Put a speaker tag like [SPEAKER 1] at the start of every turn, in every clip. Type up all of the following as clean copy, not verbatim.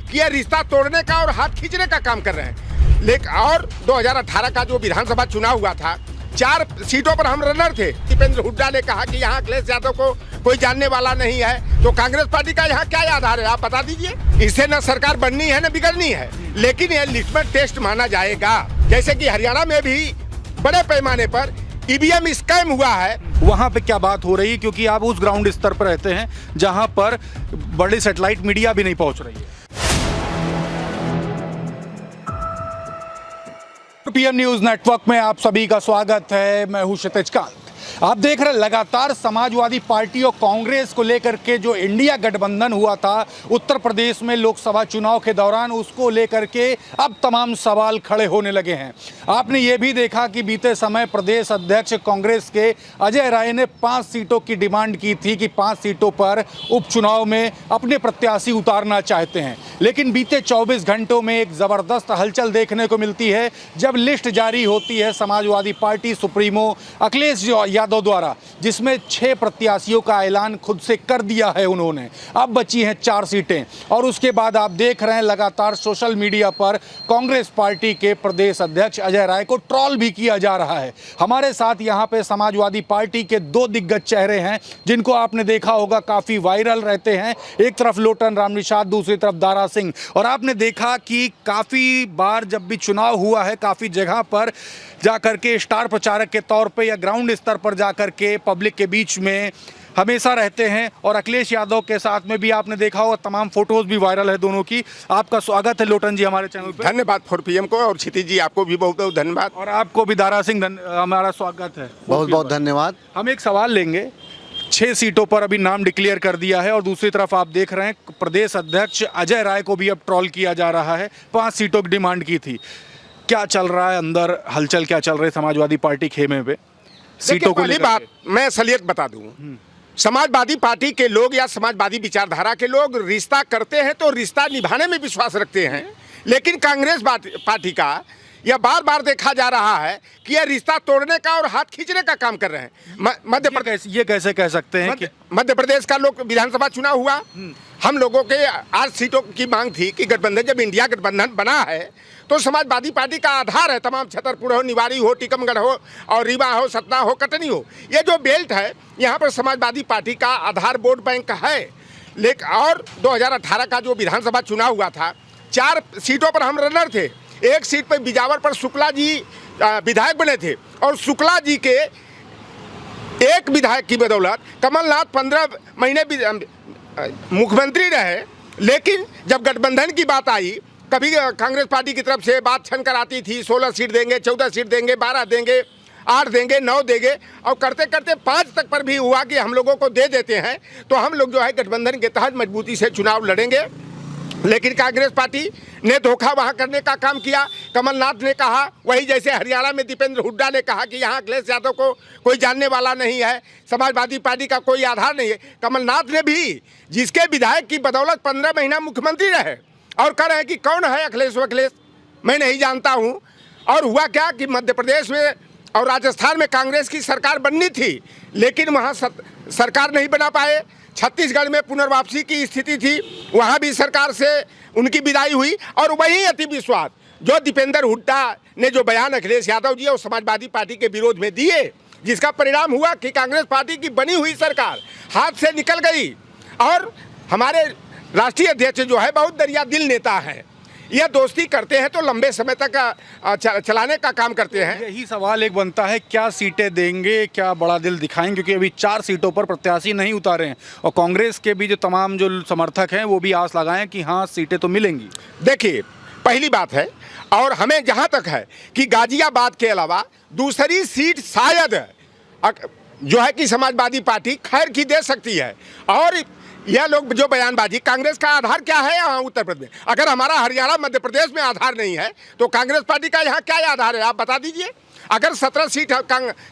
[SPEAKER 1] कि ये रिश्ता तोड़ने का और हाथ खींचने का काम कर रहे हैं। लेकिन और 2018 का जो विधानसभा चुनाव हुआ था, 4 सीटों पर हम रनर थे। दीपेंद्र हुड्डा ने कहा कि यहाँ अखिलेश यादव को कोई जानने वाला नहीं है, तो कांग्रेस पार्टी का यहाँ क्या आधार है, आप बता दीजिए। इससे न सरकार बननी है न बिगड़नी है, लेकिन यह लिटमस टेस्ट माना जाएगा। जैसे कि हरियाणा में भी बड़े पैमाने पर ईवीएम स्कैम हुआ है।
[SPEAKER 2] वहाँ पे क्या बात हो रही है, क्योंकि आप उस ग्राउंड स्तर पर रहते हैं जहाँ पर बड़ी सैटेलाइट मीडिया भी नहीं पहुँच रही है। पीएम न्यूज नेटवर्क में आप सभी का स्वागत है। मैं हूं क्षितिज कांत। आप देख रहे हैं लगातार समाजवादी पार्टी और कांग्रेस को लेकर के जो इंडिया गठबंधन हुआ था उत्तर प्रदेश में लोकसभा चुनाव के दौरान, उसको लेकर के अब तमाम सवाल खड़े होने लगे हैं। आपने ये भी देखा कि बीते समय प्रदेश अध्यक्ष कांग्रेस के अजय राय ने 5 सीटों की डिमांड की थी कि 5 सीटों पर उपचुनाव में अपने प्रत्याशी उतारना चाहते हैं, लेकिन बीते 24 घंटों में एक जबरदस्त हलचल देखने को मिलती है जब लिस्ट जारी होती है समाजवादी पार्टी सुप्रीमो अखिलेश यादव द्वारा, जिसमें 6 प्रत्याशियों का ऐलान खुद से कर दिया है उन्होंने। अब बची हैं 4 सीटें और उसके बाद आप देख रहे हैं लगातार सोशल मीडिया पर कांग्रेस पार्टी के प्रदेश अध्यक्ष अजय राय को ट्रोल भी किया जा रहा है। हमारे साथ यहाँ पे समाजवादी पार्टी के 2 दिग्गज चेहरे हैं जिनको आपने देखा होगा काफी वायरल रहते हैं। एक तरफ लोटन राम निषाद, दूसरी तरफ दारा सिंह। और आपने देखा कि काफ़ी बार जब भी चुनाव हुआ है काफ़ी जगह पर जाकर के स्टार प्रचारक के तौर पे या ग्राउंड स्तर पर जाकर के पब्लिक के बीच में हमेशा रहते हैं। और अखिलेश यादव के साथ में भी आपने देखा होगा तमाम फोटोज भी वायरल है दोनों की। आपका स्वागत है लोटन जी हमारे चैनल पे।
[SPEAKER 1] धन्यवाद फॉर पीएम को, और क्षितिज जी आपको भी बहुत बहुत धन्यवाद।
[SPEAKER 2] और आपको भी दारा सिंह हमारा स्वागत है,
[SPEAKER 3] बहुत बहुत धन्यवाद।
[SPEAKER 2] हम एक सवाल लेंगे। 6 सीटों पर अभी नाम डिक्लेयर कर दिया है और दूसरी तरफ आप देख रहे हैं प्रदेश अध्यक्ष अजय राय को भी अब ट्रोल किया जा रहा है। 5 सीटों की डिमांड की थी। क्या चल रहा है अंदर, हलचल क्या चल रही है समाजवादी पार्टी खेमे पे सीटों को लेकर?
[SPEAKER 1] बात मैं असलियत बता दूं, समाजवादी पार्टी के लोग या समाजवादी विचारधारा के लोग रिश्ता करते हैं तो रिश्ता निभाने में विश्वास रखते हैं, लेकिन कांग्रेस पार्टी का यह बार बार देखा जा रहा है कि यह रिश्ता तोड़ने का और हाथ खींचने का काम कर रहे हैं। मध्य प्रदेश,
[SPEAKER 2] ये कैसे कह सकते हैं कि
[SPEAKER 1] मध्य प्रदेश का लोग विधानसभा चुनाव हुआ, हम लोगों के 8 सीटों की मांग थी कि गठबंधन, जब इंडिया गठबंधन बना है तो समाजवादी पार्टी का आधार है तमाम छतरपुर हो, निवाड़ी हो, टीकमगढ़ हो और रीवा हो, सतना हो, कटनी हो, ये जो बेल्ट है यहाँ पर समाजवादी पार्टी का आधार वोट बैंक है। लेकिन और 2018 का जो विधानसभा चुनाव हुआ था, 4 सीटों पर हम रनर थे। एक सीट पर बिजावर पर शुक्ला जी विधायक बने थे और शुक्ला जी के एक विधायक की बदौलत कमलनाथ 15 महीने मुख्यमंत्री रहे। लेकिन जब गठबंधन की बात आई, कभी कांग्रेस पार्टी की तरफ से बात छन कर आती थी 16 सीट देंगे, 14 सीट देंगे, 12 देंगे, 8 देंगे, 9 देंगे, और करते करते 5 तक पर भी हुआ कि हम लोगों को दे देते हैं तो हम लोग जो है गठबंधन के तहत मजबूती से चुनाव लड़ेंगे। लेकिन कांग्रेस पार्टी ने धोखा वहाँ करने का काम किया। कमलनाथ ने कहा, वही जैसे हरियाणा में दीपेंद्र हुड्डा ने कहा कि यहाँ अखिलेश यादव को कोई जानने वाला नहीं है, समाजवादी पार्टी का कोई आधार नहीं है। कमलनाथ ने भी, जिसके विधायक की बदौलत 15 महीना मुख्यमंत्री रहे, और कह रहे हैं कि कौन है अखिलेश मैं नहीं जानता हूँ। और हुआ क्या कि मध्य प्रदेश में और राजस्थान में कांग्रेस की सरकार बननी थी, लेकिन वहाँ सरकार नहीं बना पाए। छत्तीसगढ़ में पुनर्वापसी की स्थिति थी, वहाँ भी सरकार से उनकी विदाई हुई। और वही अति विश्वास जो दीपेंद्र हुड्डा ने जो बयान अखिलेश यादव जी और समाजवादी पार्टी के विरोध में दिए, जिसका परिणाम हुआ कि कांग्रेस पार्टी की बनी हुई सरकार हाथ से निकल गई। और हमारे राष्ट्रीय अध्यक्ष जो है बहुत दरिया दिल नेता है, यह दोस्ती करते हैं तो लंबे समय तक चलाने का काम करते हैं।
[SPEAKER 2] यही सवाल एक बनता है, क्या सीटें देंगे, क्या बड़ा दिल दिखाएंगे, क्योंकि अभी 4 सीटों पर प्रत्याशी नहीं उतारे हैं और कांग्रेस के भी जो तमाम जो समर्थक हैं वो भी आस लगाएं कि हाँ सीटें तो मिलेंगी।
[SPEAKER 1] देखिए, पहली बात है, और हमें जहाँ तक है कि गाजियाबाद के अलावा दूसरी सीट शायद जो है कि समाजवादी पार्टी खैर की दे सकती है। और यह लोग जो बयानबाजी, कांग्रेस का आधार क्या है यहाँ उत्तर प्रदेश? अगर हमारा हरियाणा मध्य प्रदेश में आधार नहीं है तो कांग्रेस पार्टी का यहाँ क्या आधार है, आप बता दीजिए। अगर 17 सीट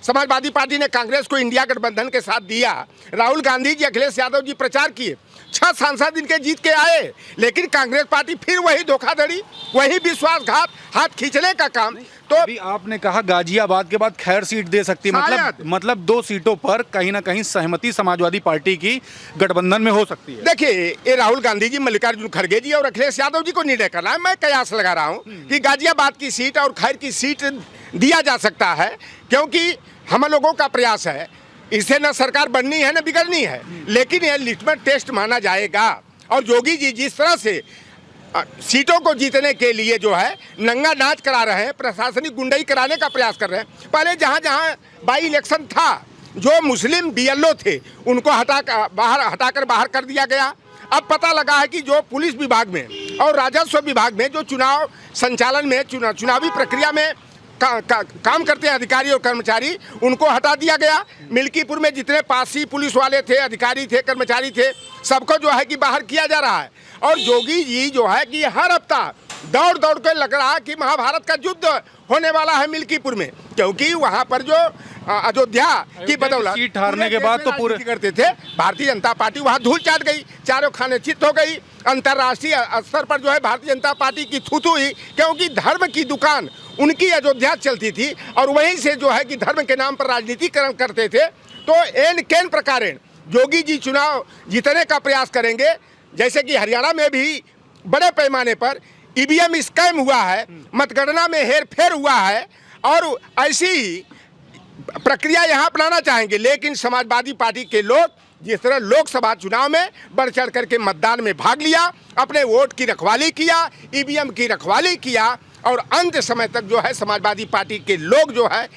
[SPEAKER 1] समाजवादी पार्टी ने कांग्रेस को इंडिया गठबंधन के साथ दिया, राहुल गांधी जी, अखिलेश यादव जी प्रचार किए, 6 सांसद इनके जीत के आए, लेकिन कांग्रेस पार्टी फिर वही धोखाधड़ी, वही विश्वासघात, हाथ खींचने का काम। तो
[SPEAKER 2] अभी आपने कहा गाजियाबाद के बाद खैर सीट दे सकती है, मतलब 2 सीटों पर कहीं ना कहीं सहमति समाजवादी पार्टी की गठबंधन में हो सकती है।
[SPEAKER 1] देखिए, ये राहुल गांधी जी, मल्लिकार्जुन खड़गे जी और अखिलेश यादव जी को निर्णय करना है। मैं कयास लगा रहा हूं कि गाजियाबाद की सीट और खैर की सीट दिया जा सकता है, क्योंकि हम लोगों का प्रयास है, इससे न सरकार बननी है न बिगड़नी है, लेकिन यह लिटमस टेस्ट माना जाएगा। और योगी जी जिस तरह से सीटों को जीतने के लिए जो है नंगा नाच करा रहे हैं, प्रशासनिक गुंडाई कराने का प्रयास कर रहे हैं। पहले जहां जहां बाई इलेक्शन था, जो मुस्लिम बीएलओ थे उनको हटाकर बाहर कर दिया गया। अब पता लगा है कि जो पुलिस विभाग में और राजस्व विभाग में जो चुनाव संचालन में चुनावी प्रक्रिया में काम करते हैं अधिकारी और कर्मचारी, उनको हटा दिया गया। मिल्कीपुर में जितने पासी पुलिस वाले थे, अधिकारी थे, कर्मचारी थे, सबको जो है कि बाहर किया जा रहा है। और योगी जी जो है कि हर हफ्ता दौड़ दौड़ कर लग रहा है कि महाभारत का युद्ध होने वाला है मिल्कीपुर में, क्योंकि वहां पर जो अयोध्या की बदौलत
[SPEAKER 2] सीट हारने के बाद तो पूरे
[SPEAKER 1] करते थे, भारतीय जनता पार्टी वहां धूल चाट गई, चारों खाने चित हो गई। अंतर्राष्ट्रीय स्तर पर जो है भारतीय जनता पार्टी की थूथू हुई, क्योंकि धर्म की दुकान उनकी अयोध्या चलती थी और वहीं से जो है कि धर्म के नाम पर राजनीतिकरण करते थे। तो एन केन प्रकारेण योगी जी चुनाव जीतने का प्रयास करेंगे। जैसे कि हरियाणा में भी बड़े पैमाने पर ईवीएम स्कैम हुआ है, मतगणना में हेरफेर हुआ है, और ऐसी ही प्रक्रिया यहाँ अपनाना चाहेंगे। लेकिन समाजवादी पार्टी के लोग जिस तरह लोकसभा चुनाव में बढ़ चढ़ करके मतदान में भाग लिया, अपने वोट की रखवाली किया, ईवीएम की रखवाली किया, और अंत समय तक जो है समाजवादी पार्टी के लोग जो है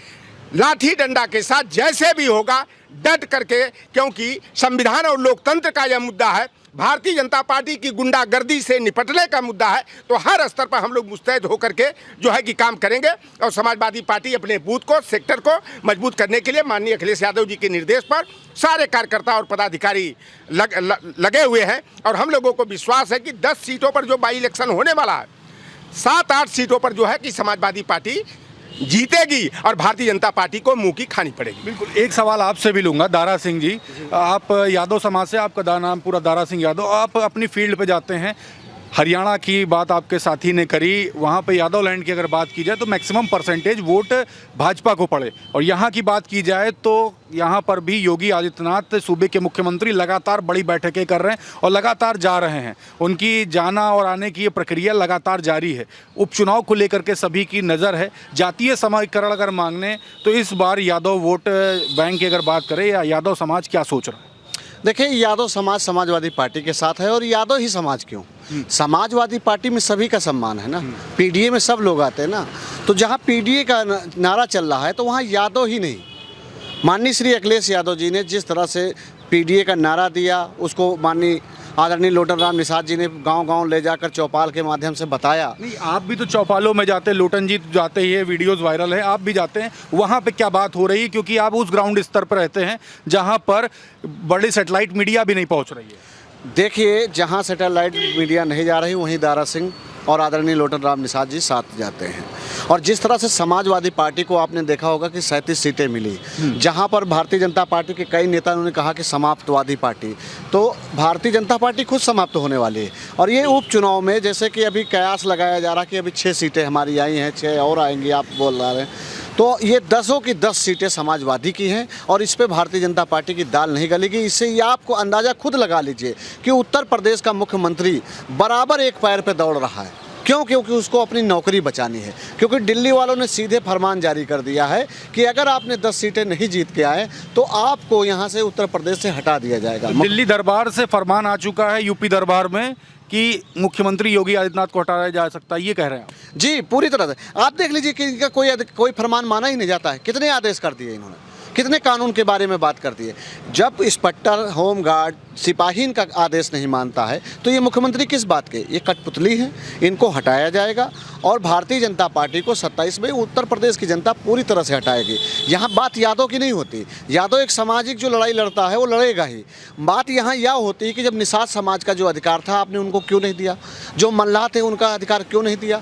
[SPEAKER 1] लाठी डंडा के साथ जैसे भी होगा डट करके, क्योंकि संविधान और लोकतंत्र का यह मुद्दा है, भारतीय जनता पार्टी की गुंडागर्दी से निपटने का मुद्दा है, तो हर स्तर पर हम लोग मुस्तैद होकर के जो है कि काम करेंगे। और समाजवादी पार्टी अपने बूथ को, सेक्टर को मजबूत करने के लिए माननीय अखिलेश यादव जी के निर्देश पर सारे कार्यकर्ता और पदाधिकारी लगे हुए हैं। और हम लोगों को विश्वास है कि 10 सीटों पर जो बाई इलेक्शन होने वाला है, 7-8 सीटों पर जो है कि समाजवादी पार्टी जीतेगी और भारतीय जनता पार्टी को मुंह की खानी पड़ेगी।
[SPEAKER 2] बिल्कुल। एक सवाल आपसे भी लूंगा, दारा सिंह जी, आप यादव समाज से, आपका नाम पूरा दारा सिंह यादव, आप अपनी फील्ड पे जाते हैं। हरियाणा की बात आपके साथी ने करी, वहाँ पे यादव लैंड की अगर बात की जाए तो मैक्सिमम परसेंटेज वोट भाजपा को पड़े, और यहाँ की बात की जाए तो यहाँ पर भी योगी आदित्यनाथ सूबे के मुख्यमंत्री लगातार बड़ी बैठकें कर रहे हैं और लगातार जा रहे हैं। उनकी जाना और आने की ये प्रक्रिया लगातार जारी है। उपचुनाव को लेकर के सभी की नज़र है। जातीय समीकरण अगर मांगने तो इस बार यादव वोट बैंक की अगर बात करें, या यादव समाज क्या सोच रहा है?
[SPEAKER 3] देखिए, यादव समाज समाजवादी पार्टी के साथ है, और यादव ही समाज क्यों, समाजवादी पार्टी में सभी का सम्मान है ना। पीडीए में सब लोग आते हैं ना, तो जहाँ पीडीए का नारा चल रहा है तो वहाँ यादव ही नहीं, माननीय श्री अखिलेश यादव जी ने जिस तरह से पीडीए का नारा दिया, उसको माननीय आदरणीय लोटन राम निषाद जी ने गांव-गांव ले जाकर चौपाल के माध्यम से बताया।
[SPEAKER 2] नहीं, आप भी तो चौपालों में जाते, लोटन जी जाते ही है, वीडियोस वायरल है, आप भी जाते हैं, वहाँ पे क्या बात हो रही है? क्योंकि आप उस ग्राउंड स्तर पर रहते हैं जहाँ पर बड़ी सैटेलाइट मीडिया भी नहीं पहुँच रही है।
[SPEAKER 3] देखिए, जहाँ सैटेलाइट मीडिया नहीं जा रही वहीं दारा सिंह और आदरणीय लोटन राम निषाद जी साथ जाते हैं। और जिस तरह से समाजवादी पार्टी को आपने देखा होगा कि 37 सीटें मिली, जहां पर भारतीय जनता पार्टी के कई नेताओं ने कहा कि समाप्तवादी पार्टी, तो भारतीय जनता पार्टी खुद समाप्त होने वाली है। और ये उपचुनाव में जैसे कि अभी कयास लगाया जा रहा कि अभी 6 सीटें हमारी आई हैं, 6 और आएंगी, आप बोल रहे हैं, तो ये 10 की 10 सीटें समाजवादी की हैं और इस पे भारतीय जनता पार्टी की दाल नहीं गलेगी। इससे ये आपको अंदाज़ा खुद लगा लीजिए कि उत्तर प्रदेश का मुख्यमंत्री बराबर एक पैर पे दौड़ रहा है। क्यों? क्योंकि उसको अपनी नौकरी बचानी है, क्योंकि दिल्ली वालों ने सीधे फरमान जारी कर दिया है कि अगर आपने 10 सीटें नहीं जीत के आए तो आपको यहाँ से उत्तर प्रदेश से हटा दिया जाएगा।
[SPEAKER 2] दिल्ली दरबार से फरमान आ चुका है यूपी दरबार में कि मुख्यमंत्री योगी आदित्यनाथ को हटाया जा सकता है, ये कह रहे हैं आप?
[SPEAKER 3] जी, पूरी तरह से। आप देख लीजिए कि इनका कोई फरमान माना ही नहीं जाता है। कितने आदेश कर दिए इन्होंने, कितने कानून के बारे में बात कर दी है। जब इंस्पेक्टर, होमगार्ड, सिपाही इनका आदेश नहीं मानता है तो ये मुख्यमंत्री किस बात के? ये कठपुतली है, इनको हटाया जाएगा। और भारतीय जनता पार्टी को 27 में उत्तर प्रदेश की जनता पूरी तरह से हटाएगी। यहाँ बात यादव की नहीं होती, यादव एक सामाजिक जो लड़ाई लड़ता है वो लड़ेगा ही। बात यहाँ यह होती है कि जब निषाद समाज का जो अधिकार था आपने उनको क्यों नहीं दिया, जो मल्लाह थे उनका अधिकार क्यों नहीं दिया।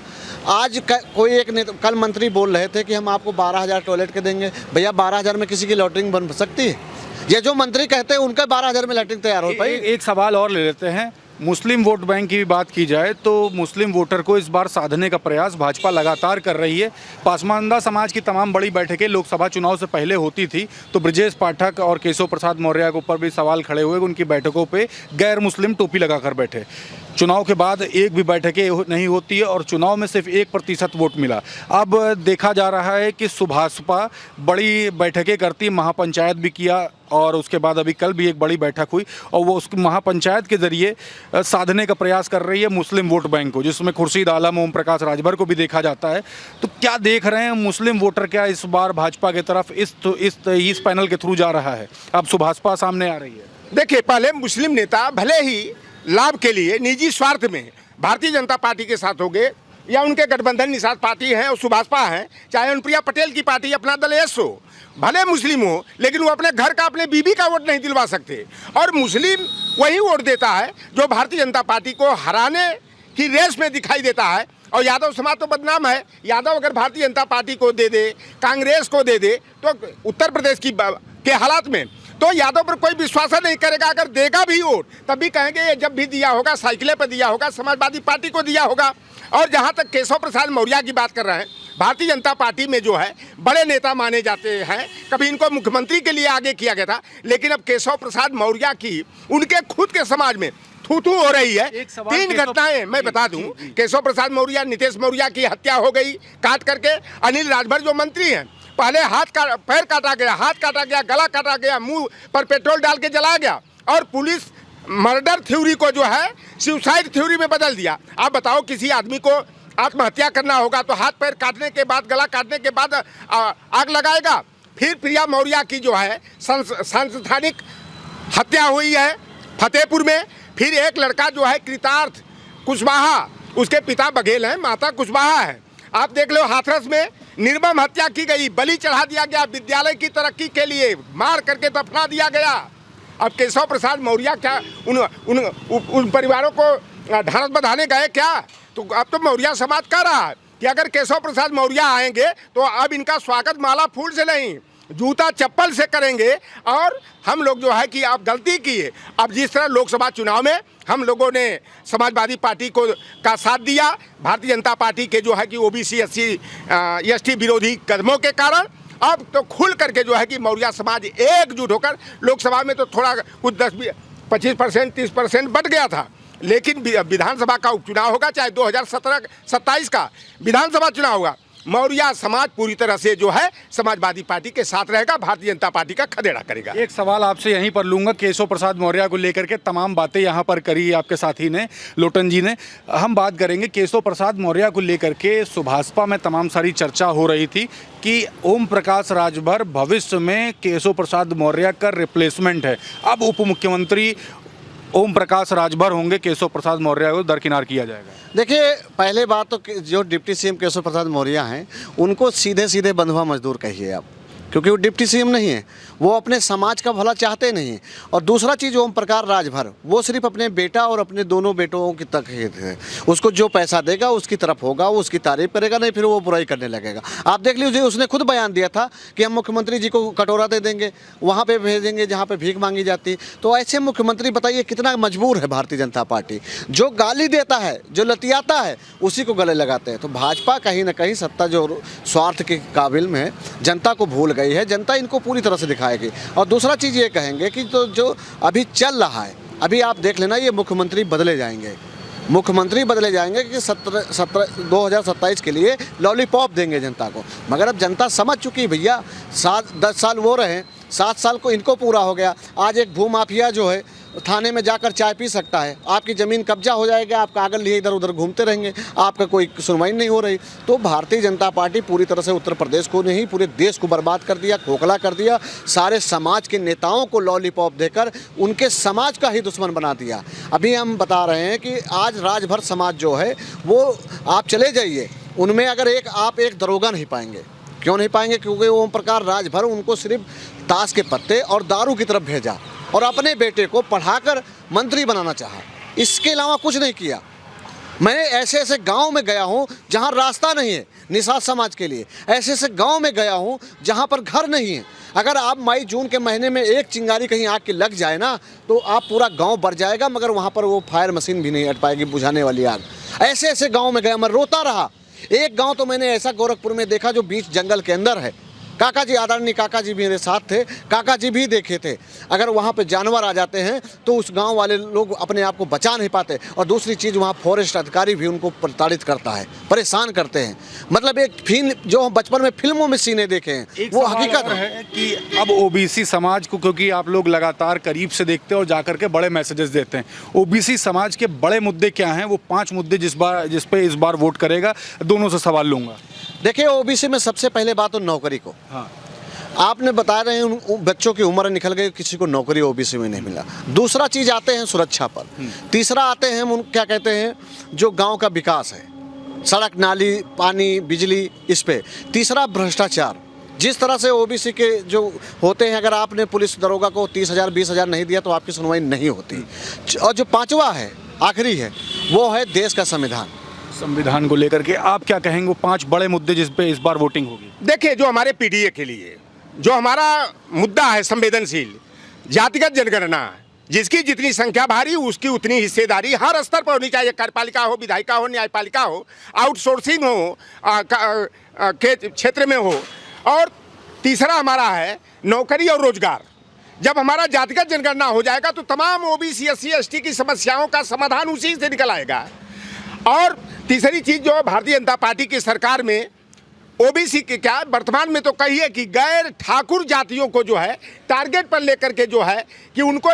[SPEAKER 3] आज कोई एक कल मंत्री बोल रहे थे कि हम आपको 12,000 टॉयलेट के देंगे। भैया, 12,000 में किसी की लॉटरिंग बन सकती है? ये जो मंत्री कहते हैं उनके 12,000 में लैट्रिन तैयार हो पाई।
[SPEAKER 2] एक सवाल और ले लेते हैं। मुस्लिम वोट बैंक की भी बात की जाए तो मुस्लिम वोटर को इस बार साधने का प्रयास भाजपा लगातार कर रही है। पासमानदा समाज की तमाम बड़ी बैठकें लोकसभा चुनाव से पहले होती थी तो ब्रजेश पाठक और केशव प्रसाद मौर्य के ऊपर भी सवाल खड़े हुए। उनकी बैठकों पे गैर मुस्लिम टोपी लगाकर बैठे। चुनाव के बाद एक भी बैठकें नहीं होती है और चुनाव में सिर्फ 1% वोट मिला। अब देखा जा रहा है कि सुभाषपा बड़ी बैठकें करती, महापंचायत भी किया और उसके बाद अभी कल भी एक बड़ी बैठक हुई और वो उस महापंचायत के जरिए साधने का प्रयास कर रही है मुस्लिम वोट बैंक को, जिसमें खुर्शीद आलम, ओम प्रकाश राजभर को भी देखा जाता है। तो क्या देख रहे हैं मुस्लिम वोटर क्या इस बार भाजपा की तरफ इस पैनल के थ्रू जा रहा है? अब सुभाषपा सामने आ रही है।
[SPEAKER 1] देखिए, पहले मुस्लिम नेता भले ही लाभ के लिए निजी स्वार्थ में भारतीय जनता पार्टी के साथ हो गए या उनके गठबंधन निषाद पार्टी है और सुभाषपा है, चाहे अनुप्रिया पटेल की पार्टी अपना दल एस हो, भले मुस्लिम हो लेकिन वो अपने घर का अपने बीबी का वोट नहीं दिलवा सकते। और मुस्लिम वही वोट देता है जो भारतीय जनता पार्टी को हराने की रेस में दिखाई देता है। और यादव समाज तो बदनाम है। यादव अगर भारतीय जनता पार्टी को दे दे, कांग्रेस को दे दे, तो उत्तर प्रदेश के हालात में तो यादव पर कोई विश्वास नहीं करेगा। अगर देगा भी वोट तब भी कहेंगे ये जब भी दिया होगा साइकिलें पर दिया होगा, समाजवादी पार्टी को दिया होगा। और जहाँ तक केशव प्रसाद मौर्य की बात कर रहे हैं, भारतीय जनता पार्टी में जो है बड़े नेता माने जाते हैं, कभी इनको मुख्यमंत्री के लिए आगे किया गया था, लेकिन अब केशव प्रसाद मौर्य की उनके खुद के समाज में थू हो रही है। 3 घटनाएं मैं बता दूं। केशव प्रसाद मौर्य, नीतीश मौर्य की हत्या हो गई काट करके। अनिल राजभर जो मंत्री हैं, पहले पैर काटा गया, हाथ काटा गया, गला काटा गया, मुंह पर पेट्रोल डाल के जलाया गया और पुलिस मर्डर थ्योरी को जो है सुसाइड थ्योरी में बदल दिया। आप बताओ, किसी आदमी को आत्महत्या करना होगा तो हाथ पैर काटने के बाद, गला काटने के बाद आग लगाएगा। फिर प्रिया मौर्य की जो है सांस्थानिक हत्या हुई है फतेहपुर में। फिर एक लड़का जो है कृतार्थ कुशवाहा, उसके पिता बघेल हैं, माता कुशवाहा है। आप देख लो, हाथरस में निर्मम हत्या की गई, बलि चढ़ा दिया गया। विद्यालय की तरक्की के लिए मार करके दफना दिया गया। अब केशव प्रसाद मौर्य क्या उन परिवारों को ढांढस बंधाने गए क्या? तो अब तो मौर्य समाज कह रहा है कि अगर केशव प्रसाद मौर्य आएंगे तो अब इनका स्वागत माला फूल से नहीं, जूता चप्पल से करेंगे। और हम लोग जो है कि आप गलती किए। अब जिस तरह लोकसभा चुनाव में हम लोगों ने समाजवादी पार्टी का साथ दिया, भारतीय जनता पार्टी के जो है कि ओबीसी SC विरोधी कदमों के कारण, अब तो खुल करके जो है कि मौर्य समाज एकजुट होकर लोकसभा में तो थोड़ा कुछ 10-25% 30% बढ़ गया था, लेकिन विधानसभा का उपचुनाव होगा, चाहे 2027 का विधानसभा चुनाव होगा, मौर्य समाज पूरी तरह से जो है समाजवादी पार्टी के साथ रहेगा, भारतीय जनता पार्टी का खदेड़ा करेगा।
[SPEAKER 2] एक सवाल आपसे यहीं पर लूंगा। केशव प्रसाद मौर्य को लेकर के तमाम बातें यहाँ पर करी आपके साथी ने, लोटन जी ने। हम बात करेंगे केशव प्रसाद मौर्य को लेकर के। सुभाषपा में तमाम सारी चर्चा हो रही थी कि ओम प्रकाश राजभर भविष्य में केशव प्रसाद मौर्य का रिप्लेसमेंट है। अब उप मुख्यमंत्री ओम प्रकाश राजभर होंगे, केशव प्रसाद मौर्य को दरकिनार किया जाएगा।
[SPEAKER 3] देखिए, पहले बात तो जो डिप्टी सीएम केशव प्रसाद मौर्य हैं उनको सीधे सीधे बंधुआ मजदूर कहिए आप, क्योंकि वो डिप्टी सीएम नहीं है, वो अपने समाज का भला चाहते नहीं हैं। और दूसरा चीज़, ओम प्रकाश राजभर वो सिर्फ अपने बेटा और अपने दोनों बेटों की तक है। उसको जो पैसा देगा उसकी तरफ होगा, वो उसकी तारीफ करेगा, नहीं फिर वो बुराई करने लगेगा। आप देख लीजिए, उसने खुद बयान दिया था कि हम मुख्यमंत्री जी को कटोरा दे देंगे, वहाँ पे भेजेंगे जहाँ पे भीख मांगी जाती। तो ऐसे मुख्यमंत्री बताइए कितना मजबूर है भारतीय जनता पार्टी। जो गाली देता है, जो लतियाता है, उसी को गले लगाते हैं। तो भाजपा कहीं ना कहीं सत्ता जो स्वार्थ के काबिल में जनता को भूल गई है, जनता इनको पूरी तरह से दिखाएगी। और दूसरा चीज़ ये कहेंगे कि तो जो अभी चल रहा है, अभी आप देख लेना, ये मुख्यमंत्री बदले जाएंगे, मुख्यमंत्री बदले जाएंगे कि 2027 के लिए लॉलीपॉप देंगे जनता को। मगर अब जनता समझ चुकी है भैया, 10 साल वो रहे, 7 साल को इनको पूरा हो गया। आज एक भूमाफिया जो है थाने में जाकर चाय पी सकता है, आपकी ज़मीन कब्जा हो जाएगा, आप कागज लिए इधर उधर घूमते रहेंगे, आपका कोई सुनवाई नहीं हो रही। तो भारतीय जनता पार्टी पूरी तरह से उत्तर प्रदेश को नहीं, पूरे देश को बर्बाद कर दिया, खोखला कर दिया। सारे समाज के नेताओं को लॉलीपॉप देकर उनके समाज का ही दुश्मन बना दिया। अभी हम बता रहे हैं कि आज राजभर समाज जो है वो, आप चले जाइए, उनमें अगर आप एक दरोगा नहीं पाएंगे। क्यों नहीं पाएंगे? क्योंकि ओम प्रकाश राजभर उनको सिर्फ ताश के पत्ते और दारू की तरफ भेजा और अपने बेटे को पढ़ाकर मंत्री बनाना चाहा, इसके अलावा कुछ नहीं किया। मैं ऐसे ऐसे गांव में गया हूं जहां रास्ता नहीं है निषाद समाज के लिए, ऐसे ऐसे गांव में गया हूं जहां पर घर नहीं है। अगर आप मई जून के महीने में एक चिंगारी कहीं आग की लग जाए ना, तो आप पूरा गांव भर जाएगा, मगर वहाँ पर वो फायर मशीन भी नहीं हट पाएगी बुझाने वाली आग। ऐसे ऐसे गांव में गया, मैं रोता रहा। एक गांव तो मैंने ऐसा गोरखपुर में देखा जो बीच जंगल के अंदर है। काका जी, आदरणीय काका जी मेरे साथ थे, काका जी भी देखे थे। अगर वहाँ पे जानवर आ जाते हैं तो उस गांव वाले लोग अपने आप को बचा नहीं पाते। और दूसरी चीज़, वहाँ फॉरेस्ट अधिकारी भी उनको प्रताड़ित करता है, परेशान करते हैं। मतलब एक फिल्म जो हम बचपन में फिल्मों में सीने देखे हैं, वो हकीकत
[SPEAKER 2] है कि अब ओबीसी समाज को, क्योंकि आप लोग लगातार करीब से देखते हैं और जाकर के बड़े मैसेजेस देते हैं, ओबीसी समाज के बड़े मुद्दे क्या हैं? वो 5 मुद्दे जिस पे इस बार वोट करेगा, दोनों से सवाल लूँगा।
[SPEAKER 3] देखिए, ओबीसी में सबसे पहले बात तो नौकरी को।
[SPEAKER 2] हाँ,
[SPEAKER 3] आपने बता रहे हैं उन बच्चों की उम्र निकल गई, किसी को नौकरी ओबीसी में नहीं मिला। दूसरा चीज़ आते हैं सुरक्षा पर। तीसरा आते हैं उन क्या कहते हैं, जो गांव का विकास है, सड़क, नाली, पानी, बिजली, इस पे। तीसरा भ्रष्टाचार। जिस तरह से ओबीसी के जो होते हैं, अगर आपने पुलिस दरोगा को 30,000 20,000 नहीं दिया तो आपकी सुनवाई नहीं होती। और जो पांचवा है, आखिरी है, वो है देश का संविधान।
[SPEAKER 2] संविधान को लेकर के आप क्या कहेंगे? वो 5 बड़े मुद्दे जिस पे इस बार वोटिंग होगी।
[SPEAKER 1] देखिए, जो हमारे पीडीए के लिए जो हमारा मुद्दा है संवेदनशील, जातिगत जनगणना, जिसकी जितनी संख्या भारी उसकी उतनी हिस्सेदारी हर स्तर पर होनी चाहिए। कार्यपालिका हो, विधायिका हो, न्यायपालिका हो, आउटसोर्सिंग हो, के क्षेत्र में हो। और तीसरा हमारा है नौकरी और रोजगार। जब हमारा जातिगत जनगणना हो जाएगा तो तमाम ओबीसी, एससी, एसटी की समस्याओं का समाधान उसी से निकल आएगा। और तीसरी चीज़ जो भारतीय जनता पार्टी की सरकार में ओबीसी के क्या वर्तमान में तो कहिए कि गैर ठाकुर जातियों को जो है टारगेट पर लेकर के जो है कि उनको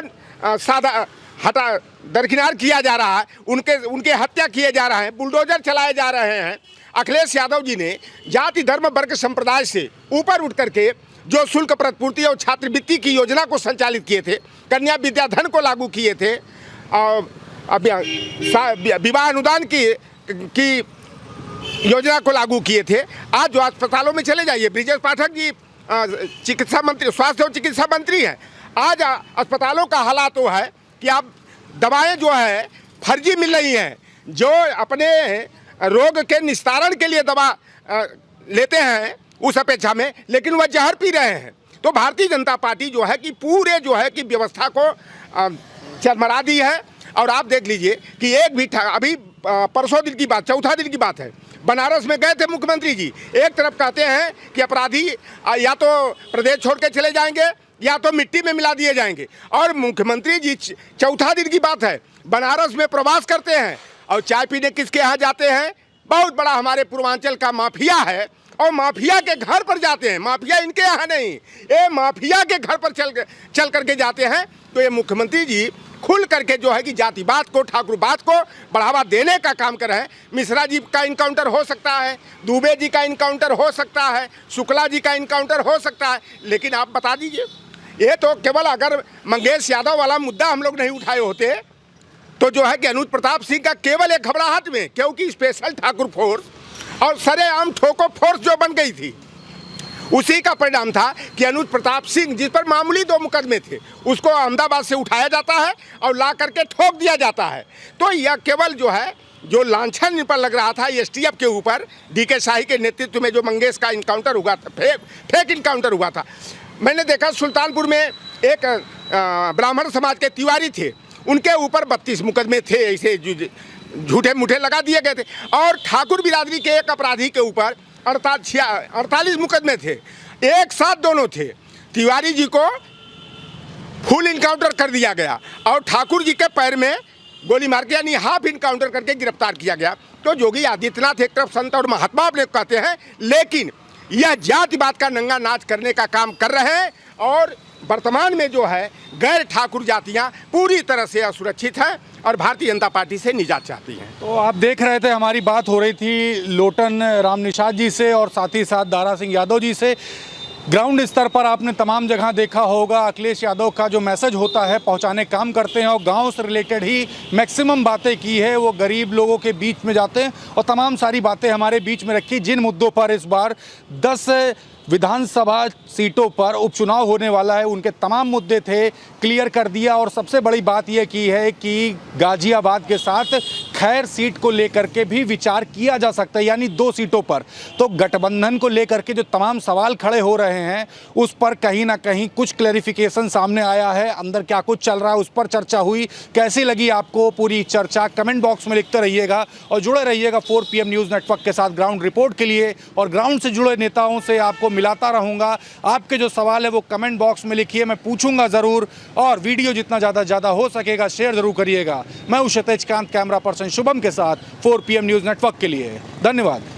[SPEAKER 1] दरकिनार किया जा रहा है, उनके हत्या किए जा रहे हैं, बुलडोजर चलाए जा रहे हैं। अखिलेश यादव जी ने जाति, धर्म, वर्ग, संप्रदाय से ऊपर उठ करके जो शुल्क प्रतिपूर्ति और छात्रवृत्ति की योजना को संचालित किए थे, कन्या विद्याधन को लागू किए थे, और विवाह अनुदान की योजना को लागू किए थे। आज जो अस्पतालों में चले जाइए, ब्रिजेश पाठक जी चिकित्सा मंत्री, स्वास्थ्य और चिकित्सा मंत्री हैं। आज अस्पतालों का हालात तो है कि आप दवाएं जो है फर्जी मिल रही हैं। जो अपने रोग के निस्तारण के लिए दवा लेते हैं उस अपेक्षा में, लेकिन वह जहर पी रहे हैं। तो भारतीय जनता पार्टी जो है कि पूरे जो है कि व्यवस्था को चरमरा दी है। और आप देख लीजिए कि एक भी अभी परसों दिन की बात, चौथा दिन की बात है, बनारस में गए थे मुख्यमंत्री जी। एक तरफ कहते हैं कि अपराधी या तो प्रदेश छोड़ के चले जाएंगे या तो मिट्टी में मिला दिए जाएंगे, और मुख्यमंत्री जी चौथा दिन की बात है बनारस में प्रवास करते हैं और चाय पीने किसके यहाँ जाते हैं? बहुत बड़ा हमारे पूर्वांचल का माफिया है और माफिया के घर पर जाते हैं। माफिया इनके यहाँ नहीं, ये माफिया के घर पर चल करके जाते हैं। तो ये मुख्यमंत्री जी खुल करके जो है कि जातिवाद को, ठाकुरवाद को बढ़ावा देने का काम कर रहे हैं। मिश्रा जी का इनकाउंटर हो सकता है, दुबे जी का इनकाउंटर हो सकता है, शुक्ला जी का इनकाउंटर हो सकता है, लेकिन आप बता दीजिए, ये तो केवल अगर मंगेश यादव वाला मुद्दा हम लोग नहीं उठाए होते तो जो है कि अनुज प्रताप सिंह का केवल एक घबराहट में, क्योंकि स्पेशल ठाकुर फोर्स और सरेआम ठोको फोर्स जो बन गई थी, उसी का परिणाम था कि अनुज प्रताप सिंह, जिस पर मामूली 2 मुकदमे थे, उसको अहमदाबाद से उठाया जाता है और ला करके ठोक दिया जाता है। तो यह केवल जो है जो लांछन इन पर लग रहा था एसटीएफ के ऊपर, डीके शाही के नेतृत्व में जो मंगेश का इनकाउंटर हुआ था, फेक इनकाउंटर हुआ था। मैंने देखा सुल्तानपुर में एक ब्राह्मण समाज के तिवारी थे, उनके ऊपर 32 मुकदमे थे, ऐसे झूठे मूठे लगा दिए गए थे। और ठाकुर बिरादरी के एक अपराधी के ऊपर 48 मुकदमे थे, एक साथ दोनों थे। तिवारी जी को फुल इनकाउंटर कर दिया गया और ठाकुर जी के पैर में गोली मार के, यानी हाफ इनकाउंटर करके गिरफ्तार किया गया। तो योगी आदित्यनाथ एक तरफ संत और महात्मा अपने कहते हैं, लेकिन यह जातिवाद का नंगा नाच करने का काम कर रहे हैं। और वर्तमान में जो है गैर ठाकुर जातियां पूरी तरह से असुरक्षित हैं और भारतीय जनता पार्टी से निजात चाहती हैं।
[SPEAKER 2] तो आप देख रहे थे, हमारी बात हो रही थी लोटन राम निषाद जी से और साथ ही साथ दारा सिंह यादव जी से। ग्राउंड स्तर पर आपने तमाम जगह देखा होगा, अखिलेश यादव का जो मैसेज होता है पहुंचाने काम करते हैं और गांव से रिलेटेड ही मैक्सिमम बातें की है। वो गरीब लोगों के बीच में जाते हैं और तमाम सारी बातें हमारे बीच में रखी, जिन मुद्दों पर इस बार 10 विधानसभा सीटों पर उपचुनाव होने वाला है, उनके तमाम मुद्दे थे, क्लियर कर दिया। और सबसे बड़ी बात यह की है कि गाजियाबाद के साथ खैर सीट को लेकर के भी विचार किया जा सकता है, यानी 2 सीटों पर। तो गठबंधन को लेकर के जो तमाम सवाल खड़े हो रहे हैं उस पर कहीं ना कहीं कुछ क्लैरिफिकेशन सामने आया है। अंदर क्या कुछ चल रहा है उस पर चर्चा हुई। कैसी लगी आपको पूरी चर्चा, कमेंट बॉक्स में लिखते रहिएगा और जुड़े रहिएगा 4 PM न्यूज़ नेटवर्क के साथ ग्राउंड रिपोर्ट के लिए। और ग्राउंड से जुड़े नेताओं से आपको मिलाता रहूँगा। आपके जो सवाल है वो कमेंट बॉक्स में लिखिए, मैं पूछूंगा ज़रूर। और वीडियो जितना ज़्यादा हो सकेगा शेयर ज़रूर करिएगा। मैं हूँ क्षितिज कांत, कैमरा पर्सन शुभम के साथ 4 PM न्यूज़ नेटवर्क के लिए। धन्यवाद।